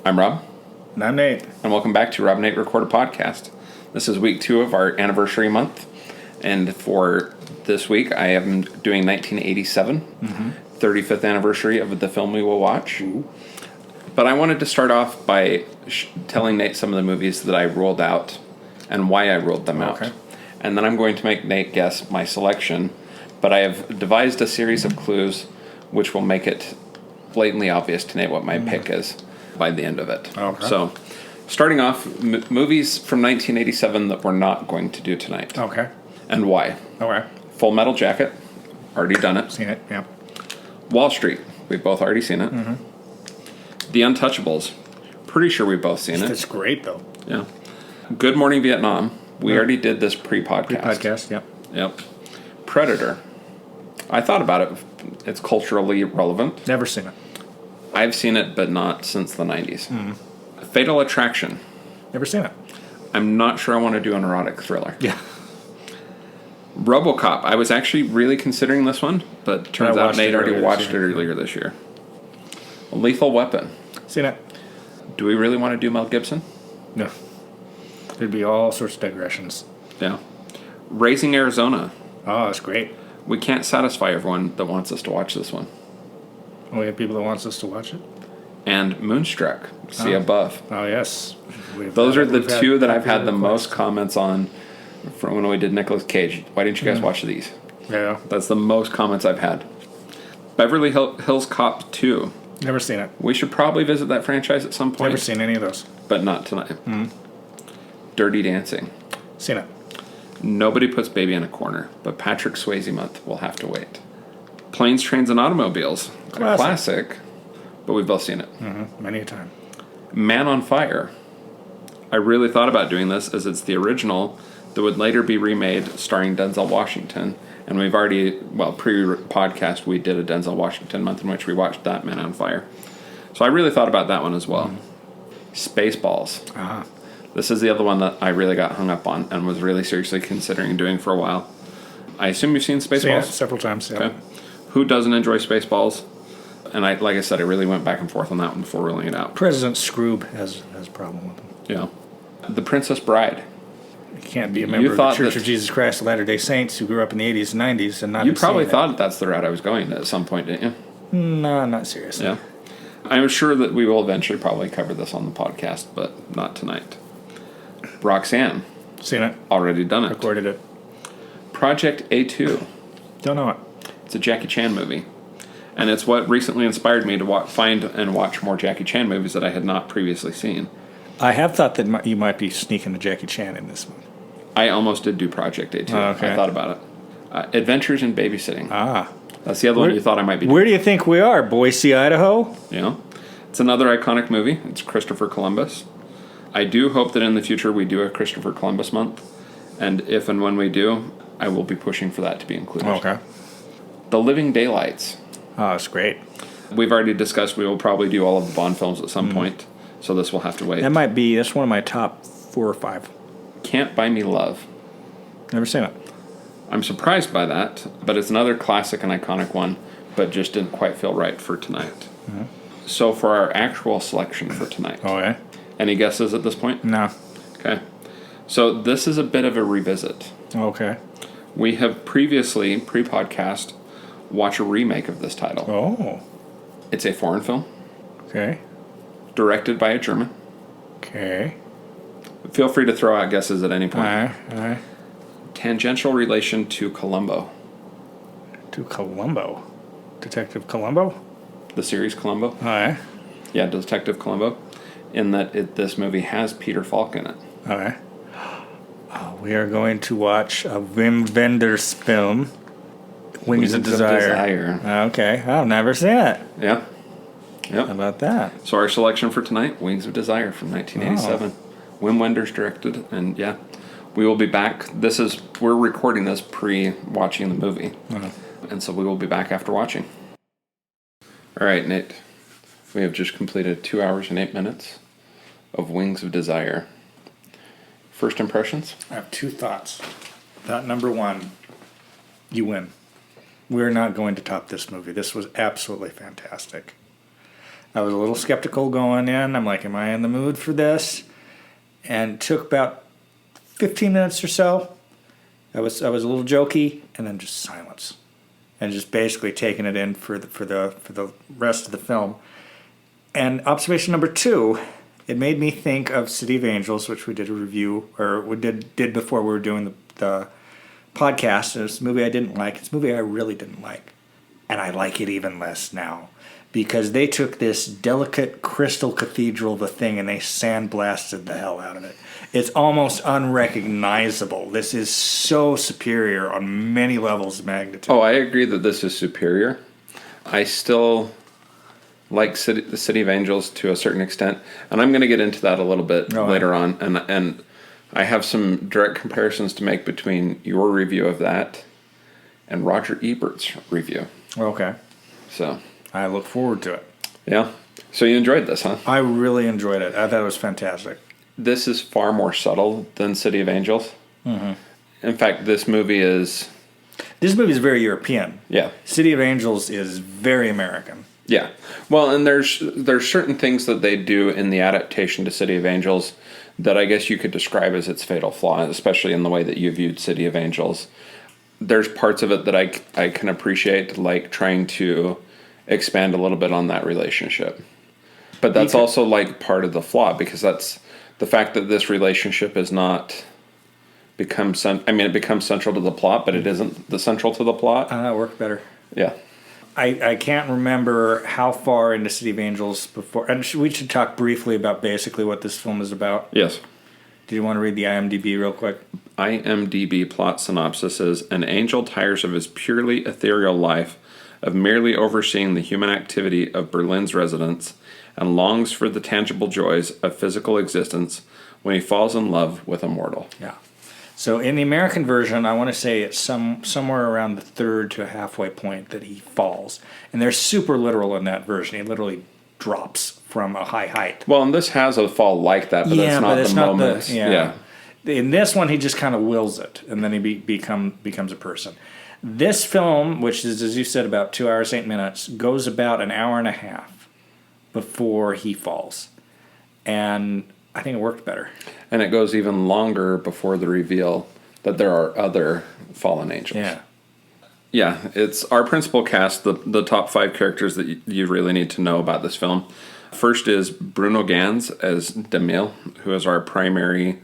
I'm Rob. And I'm Nate. And welcome back to Rob and Nate Record a Podcast. This is week 2 of our anniversary month. And for this week, I am doing 1987, 35th anniversary of the film we will watch. Ooh. But I wanted to start off by telling Nate some of the movies that I ruled out and why I ruled them out. And then I'm going to make Nate guess my selection. But I have devised a series of clues which will make it blatantly obvious to Nate what my pick is by the end of it. Okay. So, starting off, movies from 1987 that we're not going to do tonight. Okay. And why? Okay. Full Metal Jacket, already done it. Seen it, yeah. Wall Street, we've both already seen it. The Untouchables, pretty sure we've both seen it. It's great, though. Yeah. Good Morning Vietnam, we already did this pre-podcast. Pre-podcast, yep. Yep. Predator, I thought about it. It's culturally relevant. Never seen it. I've seen it, but not since the 90s. Fatal Attraction. Never seen it. I'm not sure I want to do an erotic thriller. Yeah. RoboCop. I was actually really considering this one, but turns out Nate already watched it earlier this year. Lethal Weapon. Seen it. Do we really want to do Mel Gibson? No. There'd be all sorts of digressions. Yeah. Raising Arizona. Oh, that's great. We can't satisfy everyone that wants us to watch this one. We have people that wants us to watch it. And Moonstruck. See above. Oh, yes. Those are the two that I've had the most comments on from when we did Nicolas Cage. Why didn't you guys watch these? Yeah. That's the most comments I've had. Beverly Hills Cop 2. Never seen it. We should probably visit that franchise at some point. Never seen any of those. But not tonight. Dirty Dancing. Seen it. Nobody puts Baby in a corner, but Patrick Swayze month will have to wait. Planes, Trains, and Automobiles. A classic, but we've both seen it. Many a time. Man on Fire. I really thought about doing this as it's the original that would later be remade starring Denzel Washington. And we've already, pre-podcast, we did a Denzel Washington month in which we watched that Man on Fire. So I really thought about that one as well. Spaceballs. This is the other one that I really got hung up on and was really seriously considering doing for a while. I assume you've seen Spaceballs? Seen it several times, yeah. Okay. Who doesn't enjoy Spaceballs? And like I said, I really went back and forth on that one before ruling it out. President Scroob has a problem with him. Yeah. The Princess Bride. You can't be a member of the Church of Jesus Christ of Latter-day Saints who grew up in the 80s and 90s and not. You probably thought that's the route I was going at some point, didn't you? No, not seriously. Yeah. I'm sure that we will eventually probably cover this on the podcast, but not tonight. Roxanne. Seen it. Already done it. Recorded it. Project A2. Don't know it. It's a Jackie Chan movie. And it's what recently inspired me to find and watch more Jackie Chan movies that I had not previously seen. I have thought that you might be sneaking a Jackie Chan in this one. I almost did do Project A2. Okay. I thought about it. Adventures in Babysitting. Ah. That's the other one you thought I might be doing. Where do you think we are? Boise, Idaho? Yeah. It's another iconic movie. It's Christopher Columbus. I do hope that in the future we do a Christopher Columbus month. And if and when we do, I will be pushing for that to be included. Okay. The Living Daylights. Oh, that's great. We've already discussed we will probably do all of the Bond films at some point. So this will have to wait. That's one of my top 4 or 5. Can't Buy Me Love. Never seen it. I'm surprised by that, but it's another classic and iconic one, but just didn't quite feel right for tonight. So for our actual selection for tonight. Oh, yeah? Any guesses at this point? No. Okay. So this is a bit of a revisit. Okay. We have previously, pre-podcast, watched a remake of this title. Oh. It's a foreign film. Okay. Directed by a German. Okay. Feel free to throw out guesses at any point. All right. Tangential relation to Columbo. To Columbo. Detective Columbo? The series Columbo. All right. Yeah, Detective Columbo. In that this movie has Peter Falk in it. All right. We are going to watch a Wim Wenders film, Wings of Desire. Okay. I've never seen it. Yeah. Yep. How about that? So our selection for tonight, Wings of Desire from 1987. Wim Wenders directed, and yeah, we will be back. We're recording this pre-watching the movie, and so we will be back after watching. All right, Nate, we have just completed 2 hours and 8 minutes of Wings of Desire. First impressions? I have 2 thoughts. Thought number 1, you win. We're not going to top this movie. This was absolutely fantastic. I was a little skeptical going in. I'm like, am I in the mood for this? And it took about 15 minutes or so. I was a little jokey, and then just silence, and just basically taking it in for the rest of the film. And observation number 2, it made me think of City of Angels, which we did a review, or we did before we were doing the podcast. It's a movie I didn't like. It's a movie I really didn't like, and I like it even less now, because they took this delicate crystal cathedral of a thing and they sandblasted the hell out of it. It's almost unrecognizable. This is so superior on many levels of magnitude. Oh, I agree that this is superior. I still like the City of Angels to a certain extent, and I'm going to get into that a little bit later on. And I have some direct comparisons to make between your review of that and Roger Ebert's review. Okay. So I look forward to it. Yeah. So you enjoyed this, huh? I really enjoyed it. I thought it was fantastic. This is far more subtle than City of Angels. Mm-hmm. In fact, this movie is very European. Yeah. City of Angels is very American. Yeah. Well, and there's certain things that they do in the adaptation to City of Angels that I guess you could describe as its fatal flaw, especially in the way that you viewed City of Angels. There's parts of it that I can appreciate, like trying to expand a little bit on that relationship. But that's also like part of the flaw, because that's the fact that this relationship is not it becomes central to the plot, but it isn't the central to the plot. That worked better. Yeah. I can't remember how far into City of Angels before, and we should talk briefly about basically what this film is about. Yes. Do you want to read the IMDb real quick? IMDb plot synopsis is: an angel tires of his purely ethereal life of merely overseeing the human activity of Berlin's residents and longs for the tangible joys of physical existence when he falls in love with a mortal. Yeah. So in the American version, I want to say it's somewhere around the third to halfway point that he falls. And they're super literal in that version. He literally drops from a high height. Well, and this has a fall like that, but that's not the moment. Yeah. In this one, he just kind of wills it, and then he becomes a person. This film, which is, as you said, about 2 hours, 8 minutes, goes about an hour and a half before he falls. And I think it worked better. And it goes even longer before the reveal that there are other fallen angels. Yeah. Yeah, it's our principal cast, the top 5 characters that you really need to know about this film. First is Bruno Ganz as Demille, who is our primary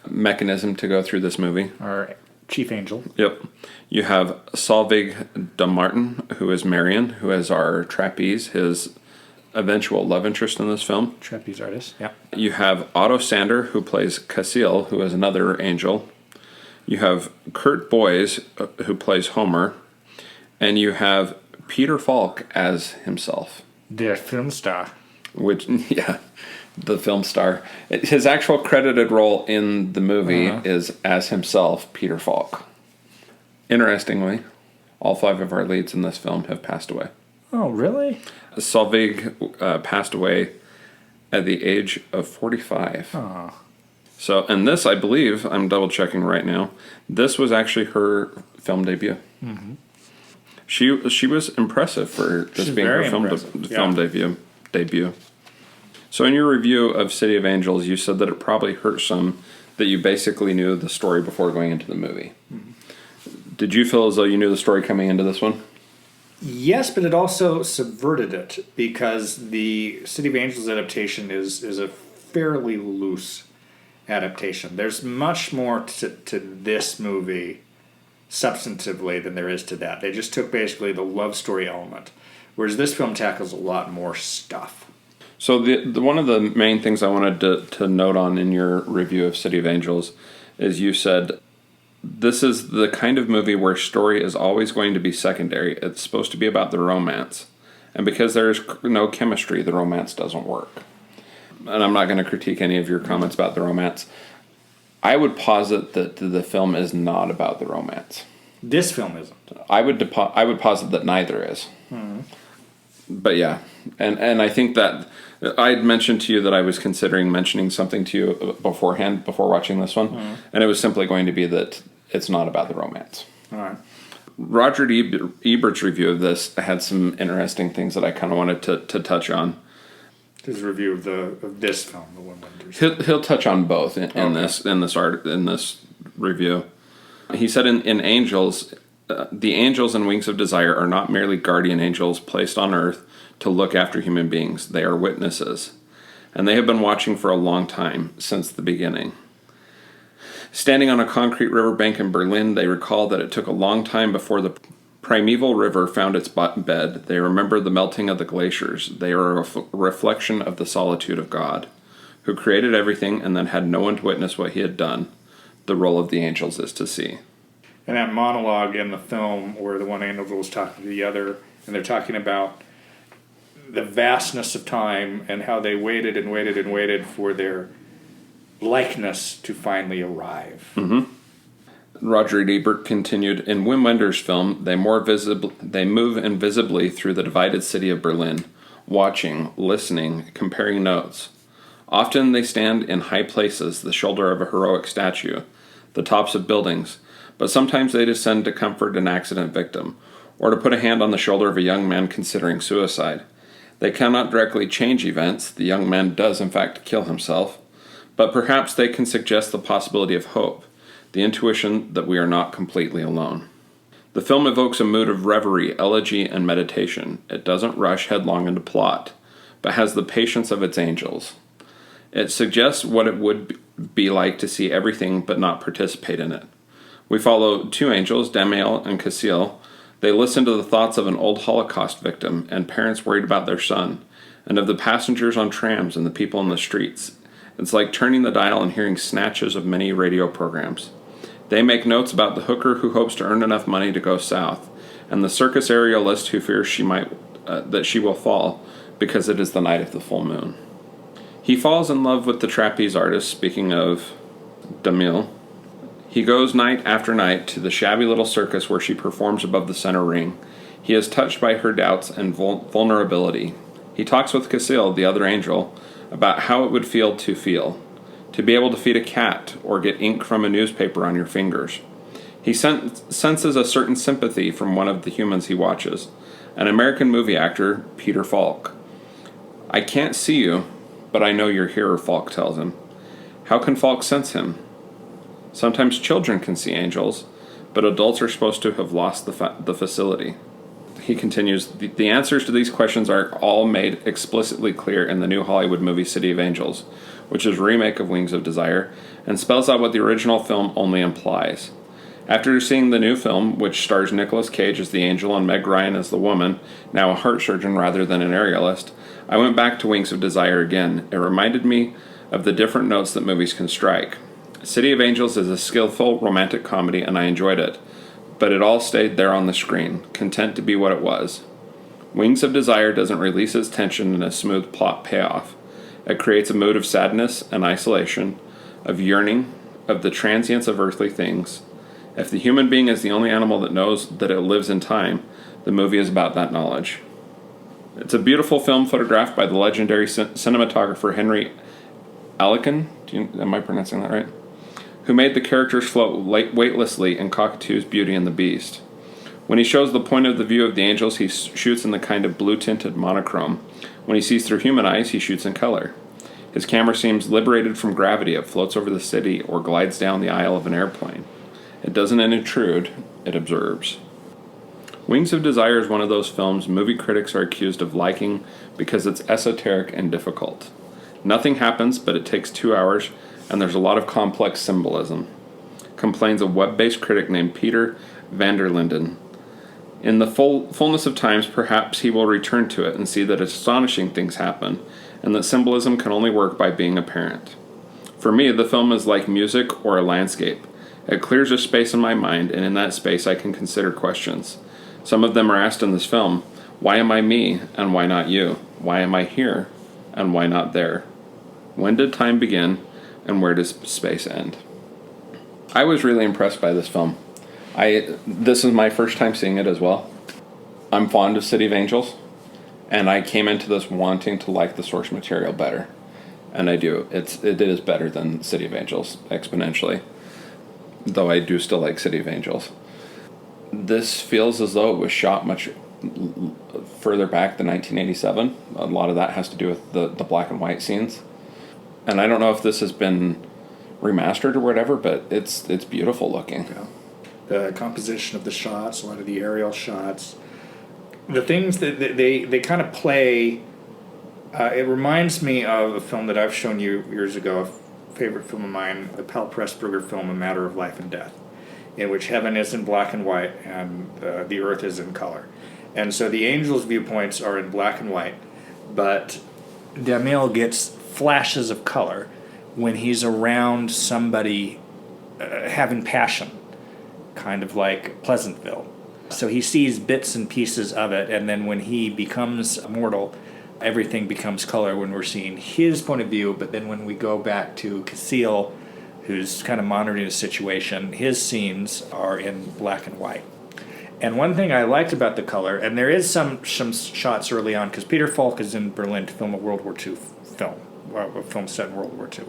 mechanism to go through this movie. Our chief angel. Yep. You have Solveig de Martin, who is Marion, who is our trapeze, his eventual love interest in this film. Trapeze artist, yeah. You have Otto Sander, who plays Casil, who is another angel. You have Kurt Boys, who plays Homer. And you have Peter Falk as himself. The film star. Which, yeah, the film star. His actual credited role in the movie is as himself, Peter Falk. Interestingly, all 5 of our leads in this film have passed away. Oh, really? Solveig passed away at the age of 45. Oh. So, and this, I believe, I'm double checking right now, this was actually her film debut. Mm-hmm. She was impressive for this being her film debut. So in your review of City of Angels, you said that it probably hurt some that you basically knew the story before going into the movie. Mm-hmm. Did you feel as though you knew the story coming into this one? Yes, but it also subverted it, because the City of Angels adaptation is a fairly loose adaptation. There's much more to this movie substantively than there is to that. They just took basically the love story element, whereas this film tackles a lot more stuff. So the one of the main things I wanted to note on in your review of City of Angels is you said, this is the kind of movie where story is always going to be secondary. It's supposed to be about the romance. And because there's no chemistry, the romance doesn't work. And I'm not going to critique any of your comments about the romance. I would posit that the film is not about the romance. This film isn't. I would posit that neither is. Mm-hmm. But yeah, and I think that I had mentioned to you that I was considering mentioning something to you beforehand, before watching this one, and it was simply going to be that it's not about the romance. All right. Roger Ebert's review of this had some interesting things that I kind of wanted to touch on. his review of this film, The Wind Wonders. He'll touch on both in this review. He said in Angels, the angels in Wings of Desire are not merely guardian angels placed on earth to look after human beings. They are witnesses, and they have been watching for a long time, since the beginning. Standing on a concrete riverbank in Berlin, they recall that it took a long time before the primeval river found its bed. They remember the melting of the glaciers. They are a reflection of the solitude of God, who created everything and then had no one to witness what he had done. The role of the angels is to see. And that monologue in the film where the one angel was talking to the other, and they're talking about the vastness of time and how they waited and waited and waited for their likeness to finally arrive. Mm-hmm. Roger Ebert continued, in Wim Wenders' film, they move invisibly through the divided city of Berlin, watching, listening, comparing notes. Often they stand in high places, the shoulder of a heroic statue, the tops of buildings, but sometimes they descend to comfort an accident victim, or to put a hand on the shoulder of a young man considering suicide. They cannot directly change events. The young man does, in fact, kill himself, but perhaps they can suggest the possibility of hope, the intuition that we are not completely alone. The film evokes a mood of reverie, elegy, and meditation. It doesn't rush headlong into plot, but has the patience of its angels. It suggests what it would be like to see everything but not participate in it. We follow two angels, Damiel and Casil. They listen to the thoughts of an old Holocaust victim and parents worried about their son, and of the passengers on trams and the people in the streets. It's like turning the dial and hearing snatches of many radio programs. They make notes about the hooker who hopes to earn enough money to go south, and the circus aerialist who fears that she will fall because it is the night of the full moon. He falls in love with the trapeze artist, speaking of Damiel. He goes night after night to the shabby little circus where she performs above the center ring. He is touched by her doubts and vulnerability. He talks with Casil, the other angel, about how it would feel, to be able to feed a cat or get ink from a newspaper on your fingers. He senses a certain sympathy from one of the humans he watches, an American movie actor, Peter Falk. I can't see you, but I know you're here, Falk tells him. How can Falk sense him? Sometimes children can see angels, but adults are supposed to have lost the facility. He continues, the answers to these questions are all made explicitly clear in the new Hollywood movie City of Angels, which is a remake of Wings of Desire, and spells out what the original film only implies. After seeing the new film, which stars Nicolas Cage as the angel and Meg Ryan as the woman, now a heart surgeon rather than an aerialist, I went back to Wings of Desire again. It reminded me of the different notes that movies can strike. City of Angels is a skillful romantic comedy, and I enjoyed it, but it all stayed there on the screen, content to be what it was. Wings of Desire doesn't release its tension in a smooth plot payoff. It creates a mood of sadness and isolation, of yearning, of the transience of earthly things. If the human being is the only animal that knows that it lives in time, the movie is about that knowledge. It's a beautiful film photographed by the legendary cinematographer Henry Alican. Am I pronouncing that right? Who made the characters float weightlessly in Cockatoo's Beauty and the Beast. When he shows the point of the view of the angels, he shoots in the kind of blue-tinted monochrome. When he sees through human eyes, he shoots in color. His camera seems liberated from gravity. It floats over the city or glides down the aisle of an airplane. It doesn't intrude, it observes. Wings of Desire is one of those films movie critics are accused of liking because it's esoteric and difficult. Nothing happens, but it takes 2 hours, and there's a lot of complex symbolism, complains a web-based critic named Peter van der Linden. In the fullness of times, perhaps he will return to it and see that astonishing things happen, and that symbolism can only work by being apparent. For me, the film is like music or a landscape. It clears a space in my mind, and in that space I can consider questions. Some of them are asked in this film. Why am I me, and why not you? Why am I here, and why not there? When did time begin, and where does space end? I was really impressed by this film. This is my first time seeing it as well. I'm fond of City of Angels, and I came into this wanting to like the source material better. And I do. It is better than City of Angels, exponentially. Though I do still like City of Angels. This feels as though it was shot much further back than 1987. A lot of that has to do with the black and white scenes. And I don't know if this has been remastered or whatever, but it's beautiful looking. Yeah. The composition of the shots, a lot of the aerial shots, the things that they kind of play. It reminds me of a film that I've shown you years ago, a favorite film of mine, the Powell Pressburger film, A Matter of Life and Death, in which heaven is in black and white and the earth is in color. And so the angels' viewpoints are in black and white, but Damiel gets flashes of color when he's around somebody having passion, kind of like Pleasantville. So he sees bits and pieces of it, and then when he becomes immortal, everything becomes color when we're seeing his point of view. But then when we go back to Casil, who's kind of monitoring the situation, his scenes are in black and white. And one thing I liked about the color, and there is some shots early on, because Peter Falk is in Berlin to film a World War II film, a film set in World War II.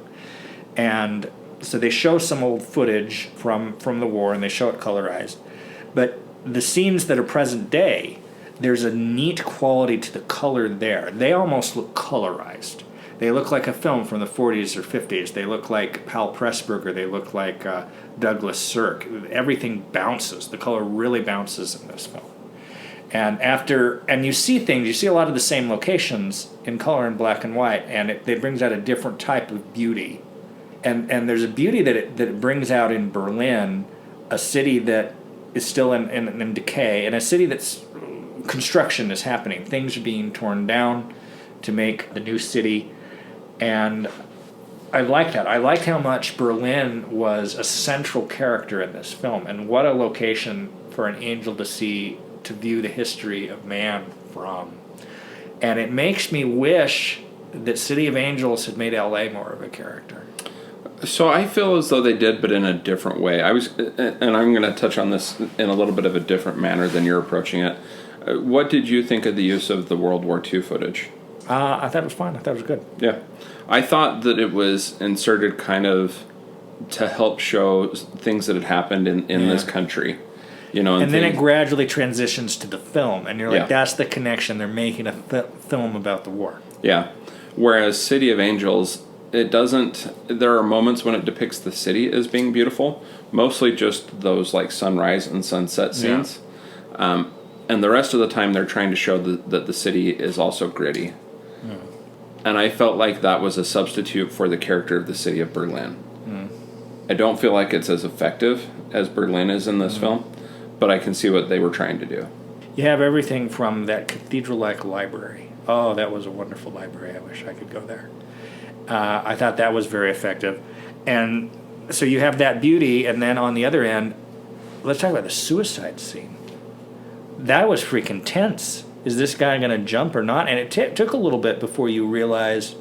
And so they show some old footage from the war, and they show it colorized. But the scenes that are present day, there's a neat quality to the color there. They almost look colorized. They look like a film from the 40s or 50s. They look like Powell Pressburger. They look like Douglas Sirk. Everything bounces. The color really bounces in this film. And you see things, you see a lot of the same locations in color in black and white, and it brings out a different type of beauty. And there's a beauty that it brings out in Berlin, a city that is still in decay, and a city that's construction is happening. Things are being torn down to make the new city. And I liked that. I liked how much Berlin was a central character in this film, and what a location for an angel to see, to view the history of man from. And it makes me wish that City of Angels had made LA more of a character. So I feel as though they did, but in a different way. And I'm going to touch on this in a little bit of a different manner than you're approaching it. What did you think of the use of the World War II footage? I thought it was fine. I thought it was good. Yeah. I thought that it was inserted kind of to help show things that had happened in this country. You know, and then it gradually transitions to the film, and you're like, that's the connection. They're making a film about the war. Yeah. Whereas City of Angels, it doesn't. There are moments when it depicts the city as being beautiful, mostly just those like sunrise and sunset scenes. Yeah. And the rest of the time, they're trying to show that the city is also gritty. Mm. And I felt like that was a substitute for the character of the city of Berlin. Mm. I don't feel like it's as effective as Berlin is in this film, but I can see what they were trying to do. You have everything from that cathedral-like library. Oh, that was a wonderful library. I wish I could go there. I thought that was very effective. And so you have that beauty, and then on the other end, let's talk about the suicide scene. That was freaking tense. Is this guy going to jump or not? And it took a little bit before you realize,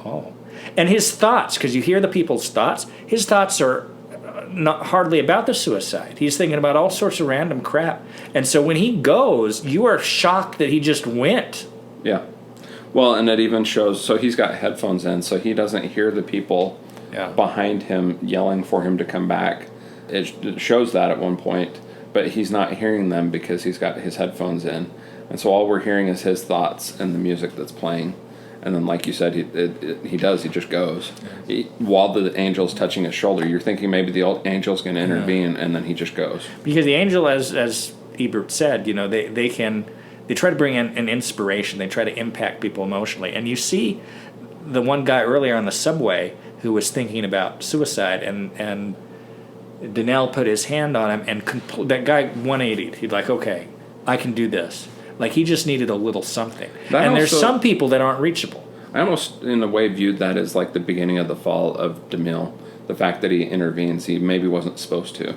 oh. And his thoughts, because you hear the people's thoughts, his thoughts are not hardly about the suicide. He's thinking about all sorts of random crap. And so when he goes, you are shocked that he just went. Yeah. Well, and it even shows, so he's got headphones in, so he doesn't hear the people behind him yelling for him to come back. It shows that at one point, but he's not hearing them because he's got his headphones in. And so all we're hearing is his thoughts and the music that's playing. And then, like you said, he just goes. While the angel's touching his shoulder, you're thinking maybe the old angel's going to intervene, and then he just goes. Because the angel, as Ebert said, you know, they try to bring in an inspiration. They try to impact people emotionally. And you see the one guy earlier on the subway who was thinking about suicide, and Daniel put his hand on him, and that guy 180'd. He'd like, okay, I can do this. Like, he just needed a little something. There's some people that aren't reachable. I almost, in a way, viewed that as like the beginning of the fall of DeMille. The fact that he intervenes, he maybe wasn't supposed to.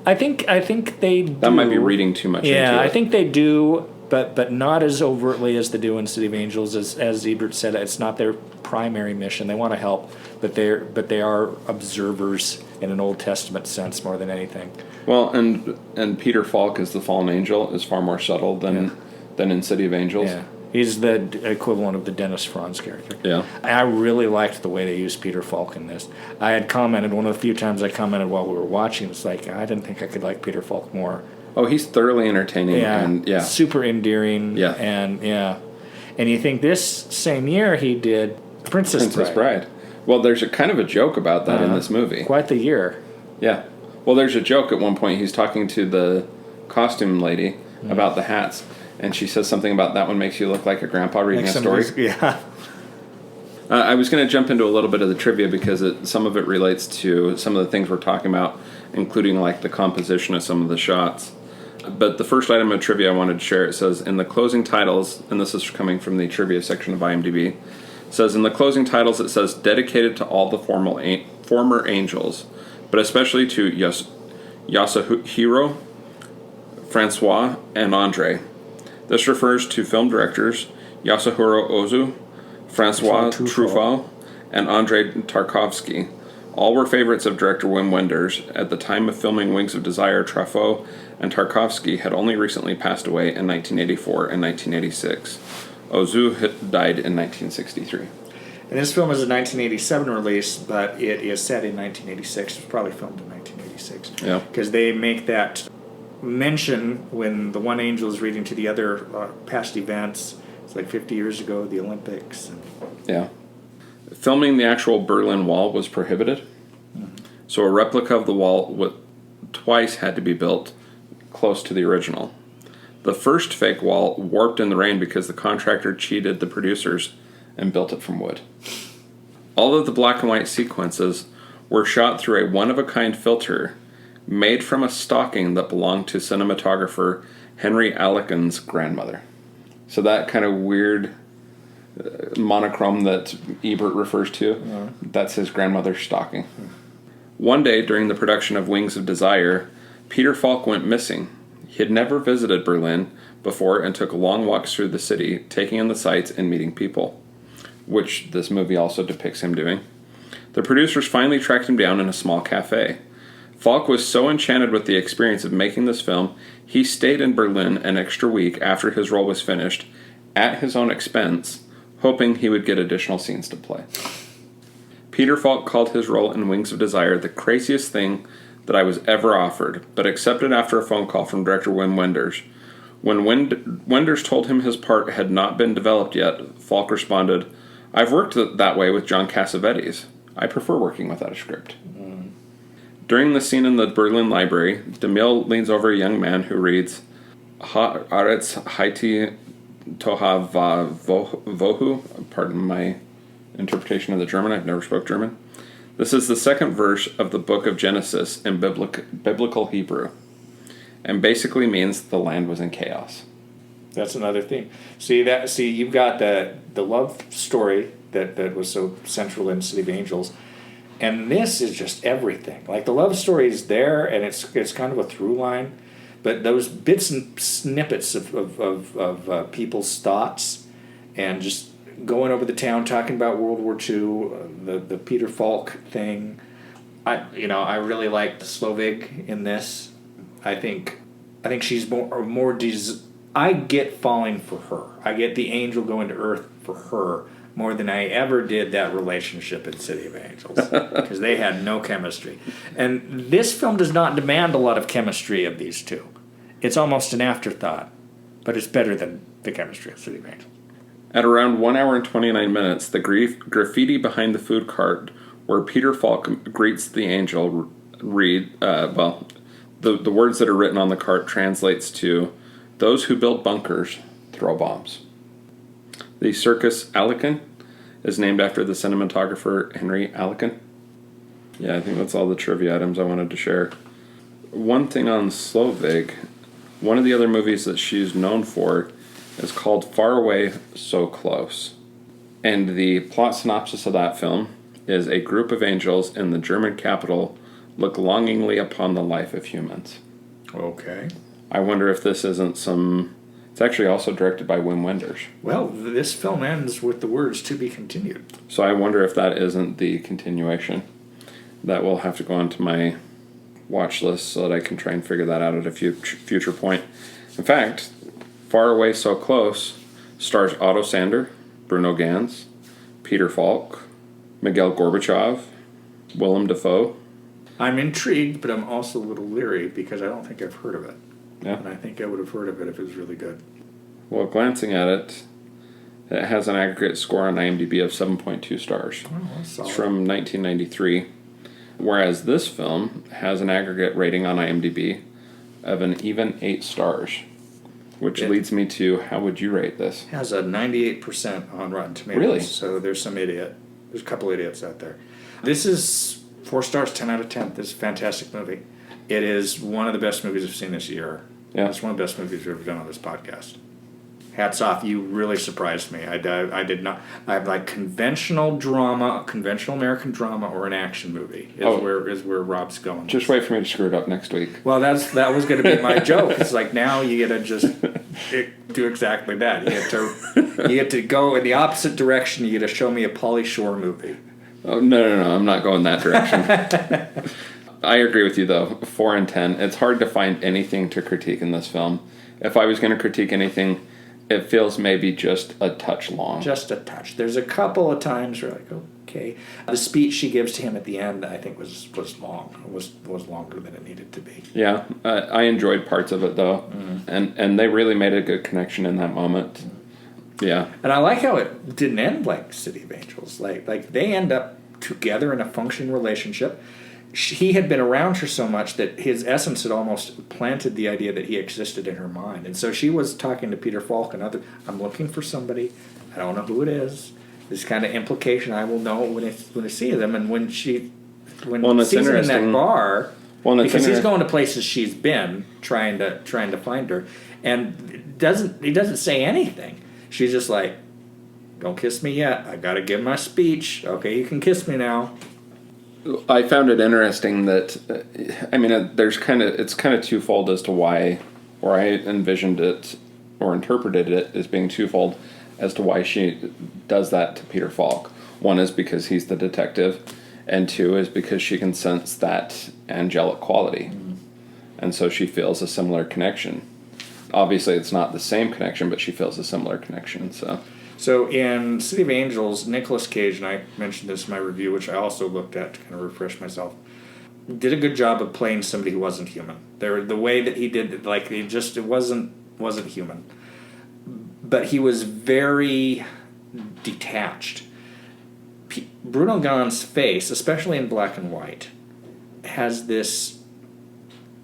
I think they do. That might be reading too much into it. Yeah, I think they do, but not as overtly as they do in City of Angels. As Ebert said, it's not their primary mission. They want to help, but they are observers in an Old Testament sense more than anything. Well, and Peter Falk as the fallen angel is far more subtle than in City of Angels. Yeah. He's the equivalent of the Dennis Franz character. Yeah. I really liked the way they used Peter Falk in this. I had commented, one of the few times I commented while we were watching, it's like, I didn't think I could like Peter Falk more Oh, he's thoroughly entertaining. And super endearing. Yeah. And you think this same year he did Princess Bride. Well, there's a kind of a joke about that in this movie. Quite the year. Yeah. Well, there's a joke at one point. He's talking to the costume lady about the hats, and she says something about that one makes you look like a grandpa reading a story. Yeah. I was going to jump into a little bit of the trivia because some of it relates to some of the things we're talking about, including like the composition of some of the shots. But the first item of trivia I wanted to share, it says, in the closing titles, and this is coming from the trivia section of IMDb, it says, in the closing titles, it says, dedicated to all the former angels, but especially to Yasuhiro, Francois, and Andre. This refers to film directors Yasuhiro Ozu, Francois Truffaut, and Andrei Tarkovsky. All were favorites of director Wim Wenders. At the time of filming Wings of Desire, Truffaut and Tarkovsky had only recently passed away in 1984 and 1986. Ozu died in 1963. And this film is a 1987 release, but it is set in 1986. It was probably filmed in 1986. Yeah. Because they make that mention when the one angel is reading to the other past events. It's like 50 years ago, the Olympics. Yeah. Filming the actual Berlin Wall was prohibited. So a replica of the wall twice had to be built close to the original. The first fake wall warped in the rain because the contractor cheated the producers and built it from wood. All of the black and white sequences were shot through a one-of-a-kind filter made from a stocking that belonged to cinematographer Henry Alekin's grandmother. So that kind of weird monochrome that Ebert refers to, that's his grandmother's stocking. One day during the production of Wings of Desire, Peter Falk went missing. He had never visited Berlin before and took long walks through the city, taking in the sights and meeting people, which this movie also depicts him doing. The producers finally tracked him down in a small cafe. Falk was so enchanted with the experience of making this film, he stayed in Berlin an extra week after his role was finished, at his own expense, hoping he would get additional scenes to play. Peter Falk called his role in Wings of Desire the craziest thing that I was ever offered, but accepted after a phone call from director Wim Wenders. When Wenders told him his part had not been developed yet, Falk responded, "I've worked that way with John Cassavetes. I prefer working without a script." During the scene in the Berlin Library, DeMille leans over a young man who reads, Haaretz Haiti Toha Vohu. Pardon my interpretation of the German. I've never spoke German. This is the second verse of the book of Genesis in biblical Hebrew, and basically means the land was in chaos. That's another theme. See, you've got the love story that was so central in City of Angels, and this is just everything. Like, the love story is there, and it's kind of a through line, but those bits and snippets of people's thoughts, and just going over the town talking about World War II, the Peter Falk thing. I really like Slovig in this. I think she's more I get falling for her. I get the angel going to Earth for her more than I ever did that relationship in City of Angels, because they had no chemistry. And this film does not demand a lot of chemistry of these two. It's almost an afterthought, but it's better than the chemistry of City of Angels. At around 1 hour and 29 minutes, the graffiti behind the food cart where Peter Falk greets the angel the words that are written on the cart translates to, "Those who build bunkers throw bombs." The Circus Alekin is named after the cinematographer Henry Alekin. Yeah, I think that's all the trivia items I wanted to share. One thing on Slovig, one of the other movies that she's known for is called Far Away, So Close. And the plot synopsis of that film is a group of angels in the German capital look longingly upon the life of humans. Okay. I wonder if this isn't it's actually also directed by Wim Wenders. Well, this film ends with the words "to be continued." So I wonder if that isn't the continuation. That will have to go onto my watch list so that I can try and figure that out at a future point. In fact, Far Away, So Close stars Otto Sander, Bruno Ganz, Peter Falk, Miguel Gorbachev, Willem Dafoe. I'm intrigued, but I'm also a little leery because I don't think I've heard of it. Yeah. And I think I would have heard of it if it was really good. Well, glancing at it, it has an aggregate score on IMDb of 7.2 stars. Oh, that's solid. It's from 1993, whereas this film has an aggregate rating on IMDb of an even 8 stars, which leads me to, how would you rate this? Has a 98% on Rotten Tomatoes. Really? So there's some idiot. There's a couple idiots out there. This is 4 stars, 10 out of 10. This is a fantastic movie. It is one of the best movies I've seen this year. Yeah. It's one of the best movies we've ever done on this podcast. Hats off. You really surprised me. I did not. I have like conventional drama, conventional American drama, or an action movie is where Rob's going. Just wait for me to screw it up next week. Well, that was going to be my joke. It's like now you get to just do exactly that. You get to go in the opposite direction. You get to show me a Pauly Shore movie. Oh, no, I'm not going that direction. I agree with you, though. 4 and 10. It's hard to find anything to critique in this film. If I was going to critique anything, it feels maybe just a touch long. Just a touch. There's a couple of times where like, okay. The speech she gives to him at the end, I think, was long. It was longer than it needed to be. Yeah, I enjoyed parts of it, though. And they really made a good connection in that moment. Yeah. And I like how it didn't end like City of Angels. Like they end up together in a functioning relationship. He had been around her so much that his essence had almost planted the idea that he existed in her mind. And so she was talking to Peter Falk and other, I'm looking for somebody. I don't know who it is. This kind of implication I will know when I see them. And when she sees him in that bar, because he's going to places she's been trying to find her, and he doesn't say anything. She's just like, don't kiss me yet. I got to give my speech. Okay, you can kiss me now. I found it interesting that, it's kind of twofold as to why, or I envisioned it or interpreted it as being twofold as to why she does that to Peter Falk. One is because he's the detective, and 2 is because she can sense that angelic quality. And so she feels a similar connection. Obviously, it's not the same connection, but she feels a similar connection, So in City of Angels, Nicolas Cage, and I mentioned this in my review, which I also looked at to kind of refresh myself, did a good job of playing somebody who wasn't human. The way that he did it, like it wasn't human. But he was very detached. Bruno Gann's face, especially in black and white, has this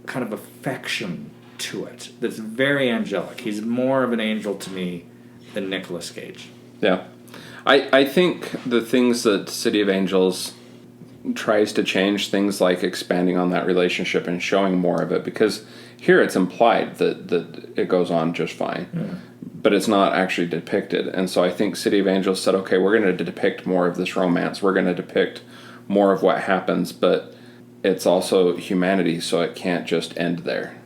kind of affection to it that's very angelic. He's more of an angel to me than Nicolas Cage. Yeah. I think the things that City of Angels tries to change, things like expanding on that relationship and showing more of it, because here it's implied that it goes on just fine. Yeah. But it's not actually depicted. And so I think City of Angels said, okay, we're going to depict more of this romance. We're going to depict more of what happens, but it's also humanity, so it can't just end there.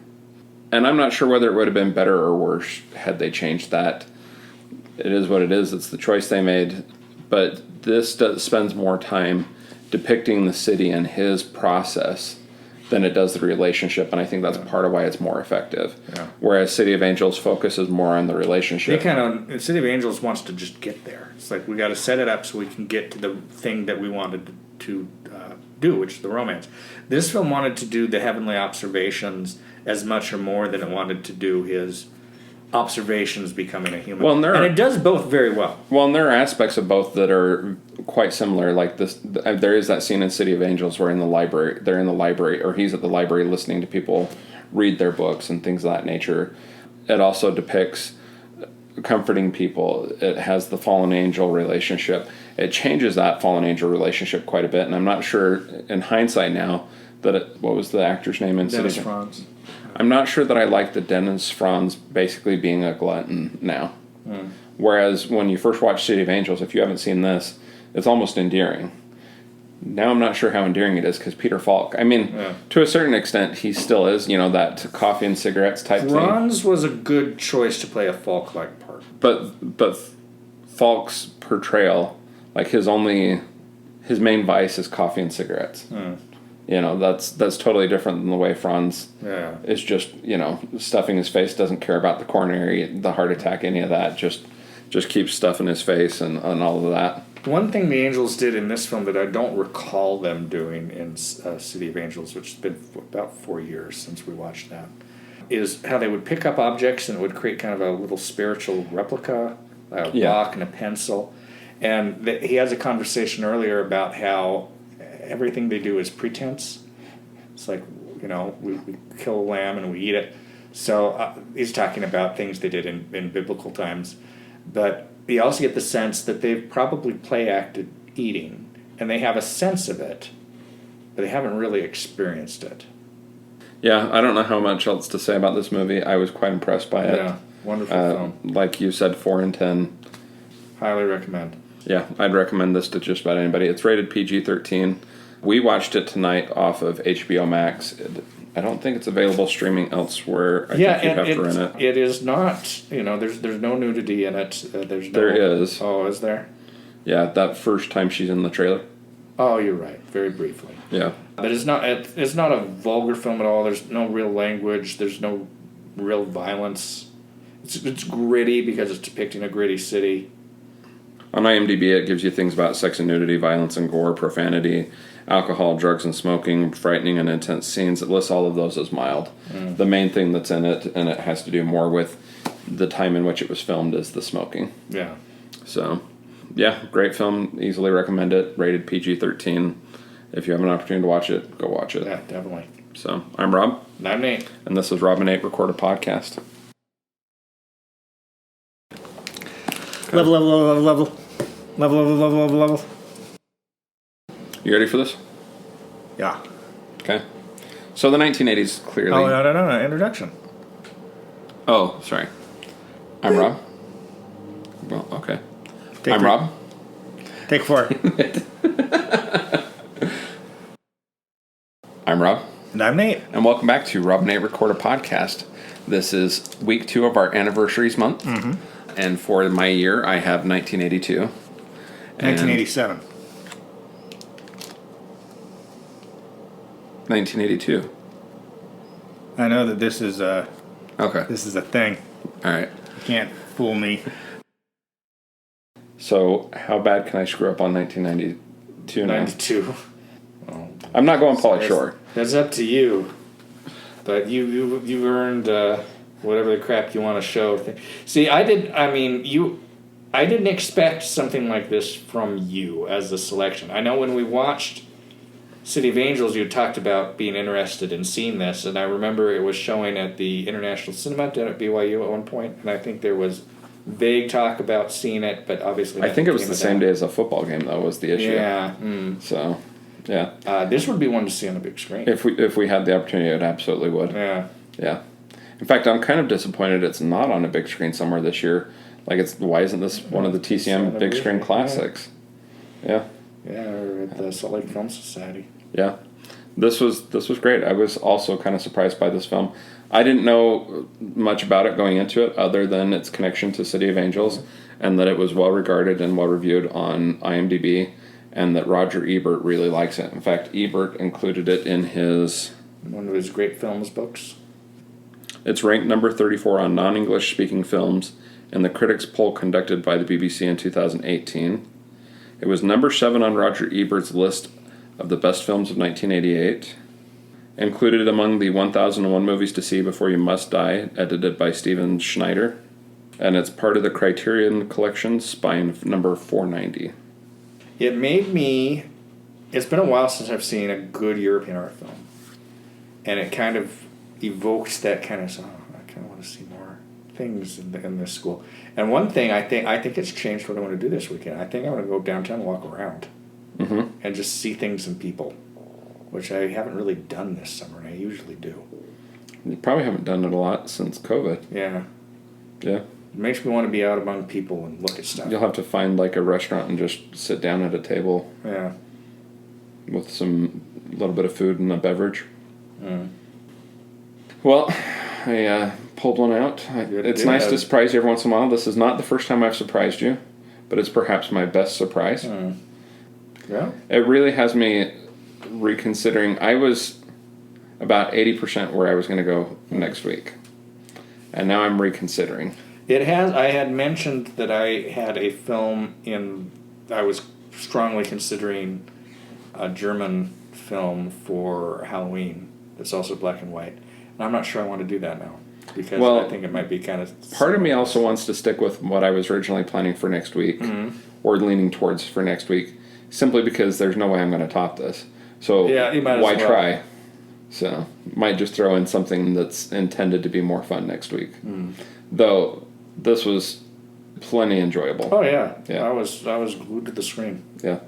And I'm not sure whether it would have been better or worse had they changed that. It is what it is. It's the choice they made. But this spends more time depicting the city and his process than it does the relationship, and I think that's part of why it's more effective. Yeah. Whereas City of Angels focuses more on the relationship. City of Angels wants to just get there. It's like we got to set it up so we can get to the thing that we wanted to do, which is the romance. This film wanted to do the heavenly observations as much or more than it wanted to do his observations becoming a human. Well, and it does both very well. Well, and there are aspects of both that are quite similar. Like this, there is that scene in City of Angels where they're in the library, or he's at the library listening to people read their books and things of that nature. It also depicts comforting people. It has the fallen angel relationship. It changes that fallen angel relationship quite a bit, and I'm not sure in hindsight now what was the actor's name in Dennis City of Franz. I'm not sure that I like the Dennis Franz basically being a glutton now. Whereas when you first watch City of Angels, if you haven't seen this, it's almost endearing. Now I'm not sure how endearing it is because Peter Falk, to a certain extent, he still is, that coffee and cigarettes type thing. Franz was a good choice to play a Falk-like part. But Falk's portrayal, like his main vice is coffee and cigarettes. That's totally different than the way Franz is just, stuffing his face, doesn't care about the coronary, the heart attack, any of that, just keeps stuffing his face and all of that. One thing the Angels did in this film that I don't recall them doing in City of Angels, which has been about 4 years since we watched that, is how they would pick up objects and it would create kind of a little spiritual replica, a rock and a pencil. And he has a conversation earlier about how everything they do is pretense. It's like, we kill a lamb and we eat it. So he's talking about things they did in biblical times. But you also get the sense that they've probably play acted eating, and they have a sense of it, but they haven't really experienced it. Yeah, I don't know how much else to say about this movie. I was quite impressed by it. Yeah, wonderful film. Like you said, 4 and 10. Highly recommend. Yeah, I'd recommend this to just about anybody. It's rated PG-13. We watched it tonight off of HBO Max. I don't think it's available streaming elsewhere. I think you have to rent it. It is not. There's no nudity in it. There is. Oh, is there? Yeah, that first time she's in the trailer. Oh, you're right. Very briefly. Yeah. But it's not a vulgar film at all. There's no real language. There's no real violence. It's gritty because it's depicting a gritty city. On IMDb, it gives you things about sex and nudity, violence and gore, profanity, alcohol, drugs and smoking, frightening and intense scenes. It lists all of those as mild. The main thing that's in it, and it has to do more with the time in which it was filmed, is the smoking. Yeah. So, yeah, great film. Easily recommend it. Rated PG-13. If you have an opportunity to watch it, go watch it. Yeah, definitely. So, I'm Rob. And I'm Nate. And this is Rob and Nate Record a Podcast. Level. You ready for this? Yeah. Okay. So the 1980s clearly... Oh, no. Introduction. Oh, sorry. I'm Rob. Well, okay. Take I'm 3. Rob. Take 4. I'm Rob. And I'm Nate. And welcome back to Rob and Nate Record a Podcast. This is week 2 of our anniversaries month. Mm-hmm. And for my year, I have 1982. 1987. 1982. I know that this is a thing. All right. You can't fool me. So how bad can I screw up on 1992 now? 92. Oh, I'm not going Pauly Shore. That's up to you. But you earned whatever the crap you want to show. See, I didn't expect something like this from you as a selection. I know when we watched City of Angels, you talked about being interested in seeing this, and I remember it was showing at the International Cinema down at BYU at one point, and I think there was vague talk about seeing it, but obviously... I think it was the same day as a football game, though, was the issue. Yeah. So, yeah. This would be one to see on the big screen. If we had the opportunity, it absolutely would. Yeah. Yeah. In fact, I'm kind of disappointed it's not on a big screen somewhere this year. Like, why isn't this one of the TCM big screen classics? Yeah. Yeah, or at the Salt Lake Film Society. Yeah. This was great. I was also kind of surprised by this film. I didn't know much about it going into it other than its connection to City of Angels and that it was well regarded and well reviewed on IMDb and that Roger Ebert really likes it. In fact, Ebert included it in one of his great films books. It's ranked number 34 on non-English speaking films in the critics poll conducted by the BBC in 2018. It was number 7 on Roger Ebert's list of the best films of 1988. Included among the 1001 movies to see before you must die, edited by Steven Schneider. And it's part of the Criterion Collection, Spine number 490. It's been a while since I've seen a good European art film. And it kind of evokes that kind of, I kind of want to see more things in this school. And one thing, I think it's changed what I want to do this weekend. I think I want to go downtown and walk around. Mm-hmm. And just see things and people, which I haven't really done this summer, and I usually do. You probably haven't done it a lot since COVID. Yeah. Yeah. It makes me want to be out among people and look at stuff. You'll have to find like a restaurant and just sit down at a table. Yeah. With some little bit of food and a beverage. Mm. Well, I pulled one out. It's nice to surprise you every once in a while. This is not the first time I've surprised you, but it's perhaps my best surprise. Mm. Yeah. It really has me reconsidering. I was about 80% where I was going to go next week. And now I'm reconsidering. I had mentioned that I had a film I was strongly considering a German film for Halloween that's also black and white. I'm not sure I want to do that now because Well, I think it might be kind of. Part of me also wants to stick with what I was originally planning for next week, or leaning towards for next week, simply because there's no way I'm going to top this. So Yeah, you might as why well. try? So might just throw in something that's intended to be more fun next week. Though this was plenty enjoyable. Oh yeah, Yeah. I was glued to the screen. Yeah.